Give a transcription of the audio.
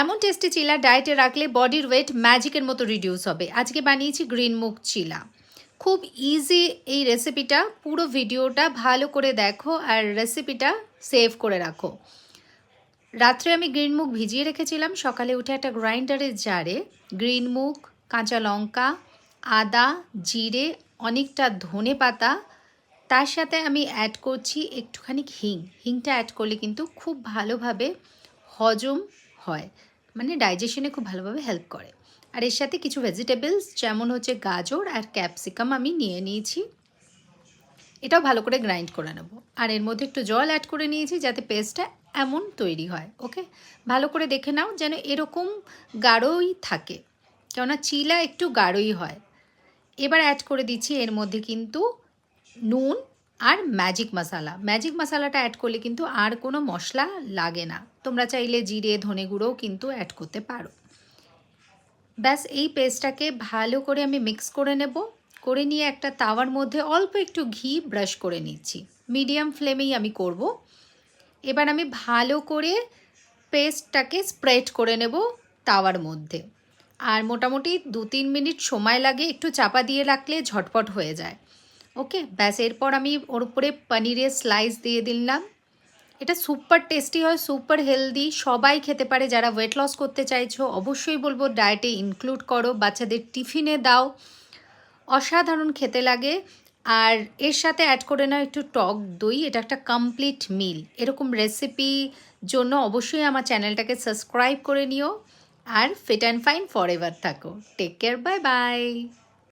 এমন টেস্টি চিলা ডায়েটে রাখলে বডির ওয়েট ম্যাজিকের মতো রিডিউস হবে। আজকে বানিয়েছি গ্রিন মুগ চিলা। খুব ইজি এই রেসিপিটা, পুরো ভিডিওটা ভালো করে দেখো আর রেসিপিটা সেভ করে রাখো। রাত্রে আমি গ্রিন মুগ ভিজিয়ে রেখেছিলাম, সকালে উঠে একটা গ্রাইন্ডারের জারে গ্রিন মুগ, কাঁচা লঙ্কা, আদা, জিরে, অনেকটা ধনে পাতা, তার সাথে আমি অ্যাড করছি একটুখানি হিংটা অ্যাড করলে কিন্তু খুব ভালোভাবে হজম হয়, মানে ডাইজেশনে খুব ভালোভাবে হেল্প করে। আর এর সাথে কিছু ভেজিটেবলস যেমন হচ্ছে গাজর আর ক্যাপসিকাম আমি নিয়ে নিয়েছি, এটাও ভালো করে গ্রাইন্ড করে নেব। আর এর মধ্যে একটু জল অ্যাড করে নিয়েছি যাতে পেস্টটা এমন তৈরি হয়। ওকে, ভালো করে দেখে নাও যেন এরকম গাঢ়ই থাকে, কেননা চিলা একটু গাঢ়ই হয়। এবার অ্যাড করে দিচ্ছি এর মধ্যে কিন্তু নুন আর ম্যাজিক মশলাটা অ্যাড করলে কিন্তু আর কোনো মশলা লাগে না। তোমরা চাইলে জিরে ধনে গুঁড়োও কিন্তু অ্যাড করতে পারো। ব্যাস এই পেস্টটাকে ভালো করে আমি মিক্স করে নেব। করে নিয়ে একটা তাওয়ার মধ্যে অল্প একটু ঘি ব্রাশ করে নিচ্ছি, মিডিয়াম ফ্লেমেই আমি করব। এবার আমি ভালো করে পেস্টটাকে স্প্রেড করে নেব তাওয়ার মধ্যে। আর মোটামুটি 2-3 মিনিট সময় লাগে, একটু চাপা দিয়ে রাখলে ঝটপট হয়ে যায়। ওকে, ব্যাস এরপর আমি ওর উপরে পনিরের স্লাইস দিয়ে দিলাম। এটা সুপার টেস্টি হয়, সুপার হেলদি, সবাই খেতে পারে। যারা ওয়েট লস করতে চাইছো অবশ্যই বলবো ডায়েটে ইনক্লুড করো, বাচ্চাদের টিফিনে দাও, অসাধারণ খেতে লাগে। আর এর সাথে অ্যাড করে নাও একটু টক দই, এটা একটা কমপ্লিট মিল। এরকম রেসিপি জন্য অবশ্যই আমার চ্যানেলটাকে সাবস্ক্রাইব করে নিও। আর ফিট অ্যান্ড ফাইন ফরএভার থাকো। Take care, bye by.